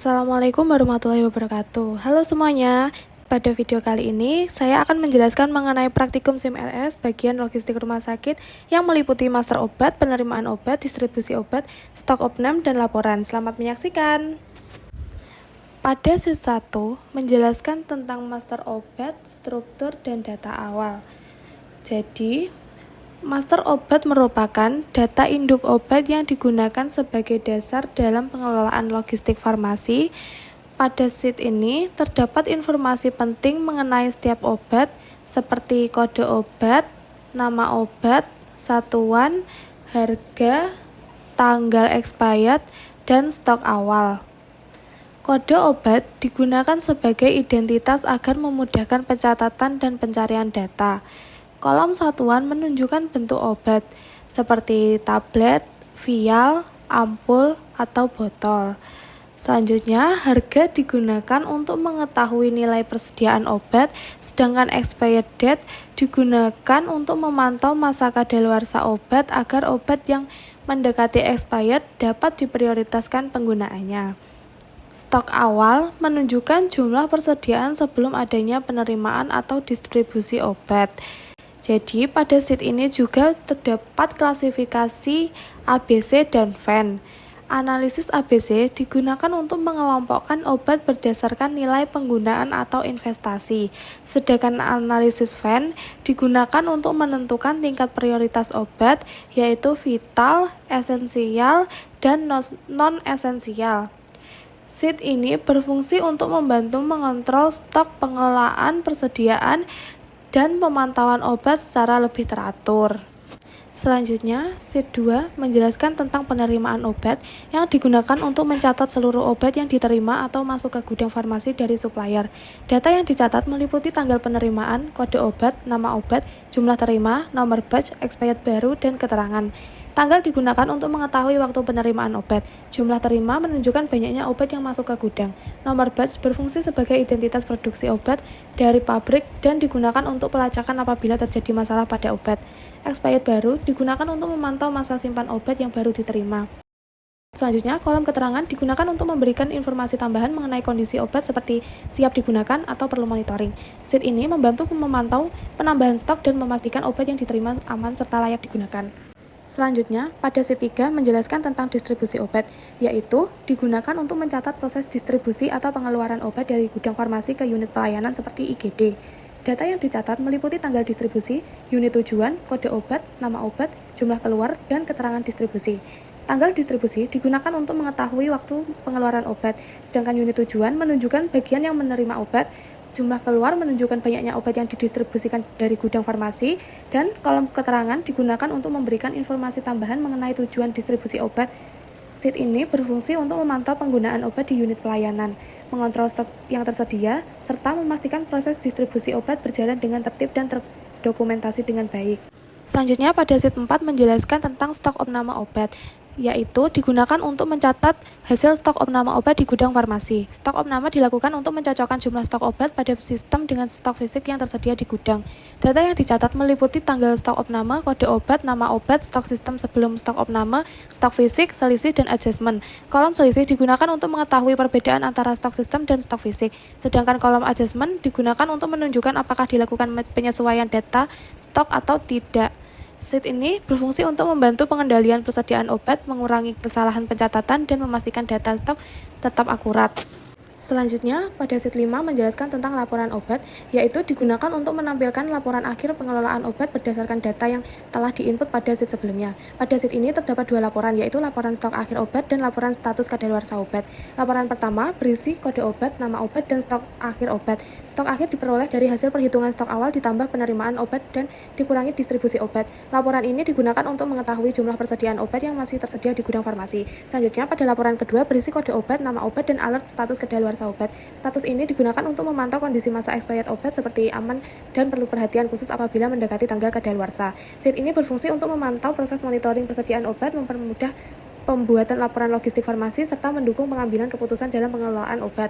Assalamualaikum warahmatullahi wabarakatuh. Halo semuanya, pada video kali ini saya akan menjelaskan mengenai praktikum SIM-RS bagian logistik rumah sakit yang meliputi master obat, penerimaan obat, distribusi obat, stok opname, dan laporan. Selamat menyaksikan. Pada sheet 1 menjelaskan tentang master obat, struktur, dan data awal. Jadi, master obat merupakan data induk obat yang digunakan sebagai dasar dalam pengelolaan logistik farmasi. Pada sheet ini terdapat informasi penting mengenai setiap obat seperti kode obat, nama obat, satuan, harga, tanggal expired, dan stok awal. Kode obat digunakan sebagai identitas agar memudahkan pencatatan dan pencarian data. Kolom satuan menunjukkan bentuk obat, seperti tablet, vial, ampul, atau botol. Selanjutnya, harga digunakan untuk mengetahui nilai persediaan obat, sedangkan expired date digunakan untuk memantau masa kadaluarsa obat agar obat yang mendekati expired dapat diprioritaskan penggunaannya. Stok awal menunjukkan jumlah persediaan sebelum adanya penerimaan atau distribusi obat. Jadi pada sheet ini juga terdapat klasifikasi ABC dan VAN. Analisis ABC digunakan untuk mengelompokkan obat berdasarkan nilai penggunaan atau investasi, sedangkan analisis VAN digunakan untuk menentukan tingkat prioritas obat, yaitu vital, esensial, dan non-esensial. Sheet ini berfungsi untuk membantu mengontrol stok, pengelolaan, persediaan, dan pemantauan obat secara lebih teratur. Selanjutnya, sheet 2 menjelaskan tentang penerimaan obat yang digunakan untuk mencatat seluruh obat yang diterima atau masuk ke gudang farmasi dari supplier. Data yang dicatat meliputi tanggal penerimaan, kode obat, nama obat, jumlah terima, nomor batch, expired baru, dan keterangan. Tanggal digunakan untuk mengetahui waktu penerimaan obat. Jumlah terima menunjukkan banyaknya obat yang masuk ke gudang. Nomor batch berfungsi sebagai identitas produksi obat dari pabrik dan digunakan untuk pelacakan apabila terjadi masalah pada obat. Expired baru digunakan untuk memantau masa simpan obat yang baru diterima. Selanjutnya, kolom keterangan digunakan untuk memberikan informasi tambahan mengenai kondisi obat seperti siap digunakan atau perlu monitoring. Sheet ini membantu memantau penambahan stok dan memastikan obat yang diterima aman serta layak digunakan. Selanjutnya, pada sheet 3 menjelaskan tentang distribusi obat, yaitu digunakan untuk mencatat proses distribusi atau pengeluaran obat dari gudang farmasi ke unit pelayanan seperti IGD. Data yang dicatat meliputi tanggal distribusi, unit tujuan, kode obat, nama obat, jumlah keluar, dan keterangan distribusi. Tanggal distribusi digunakan untuk mengetahui waktu pengeluaran obat, sedangkan unit tujuan menunjukkan bagian yang menerima obat, jumlah keluar menunjukkan banyaknya obat yang didistribusikan dari gudang farmasi, dan kolom keterangan digunakan untuk memberikan informasi tambahan mengenai tujuan distribusi obat. Sheet ini berfungsi untuk memantau penggunaan obat di unit pelayanan, mengontrol stok yang tersedia, serta memastikan proses distribusi obat berjalan dengan tertib dan terdokumentasi dengan baik. Selanjutnya pada sheet 4 menjelaskan tentang stok opname obat, yaitu digunakan untuk mencatat hasil stok opname obat di gudang farmasi. Stok opname dilakukan untuk mencocokkan jumlah stok obat pada sistem dengan stok fisik yang tersedia di gudang. Data yang dicatat meliputi tanggal stok opname, kode obat, nama obat, stok sistem sebelum stok opname, stok fisik, selisih, dan adjustment. Kolom selisih digunakan untuk mengetahui perbedaan antara stok sistem dan stok fisik, sedangkan kolom adjustment digunakan untuk menunjukkan apakah dilakukan penyesuaian data stok atau tidak. Sheet ini berfungsi untuk membantu pengendalian persediaan obat, mengurangi kesalahan pencatatan, dan memastikan data stok tetap akurat. Selanjutnya, pada sheet 5 menjelaskan tentang laporan obat, yaitu digunakan untuk menampilkan laporan akhir pengelolaan obat berdasarkan data yang telah diinput pada sheet sebelumnya. Pada sheet ini terdapat dua laporan, yaitu laporan stok akhir obat dan laporan status kadaluarsa obat. Laporan pertama berisi kode obat, nama obat, dan stok akhir obat. Stok akhir diperoleh dari hasil perhitungan stok awal ditambah penerimaan obat dan dikurangi distribusi obat. Laporan ini digunakan untuk mengetahui jumlah persediaan obat yang masih tersedia di gudang farmasi. Selanjutnya, pada laporan kedua berisi kode obat, nama obat, dan alert status kadaluarsa obat. Status ini digunakan untuk memantau kondisi masa expired obat seperti aman dan perlu perhatian khusus apabila mendekati tanggal kadaluarsa. Sheet ini berfungsi untuk memantau proses monitoring persediaan obat, mempermudah pembuatan laporan logistik farmasi, serta mendukung pengambilan keputusan dalam pengelolaan obat.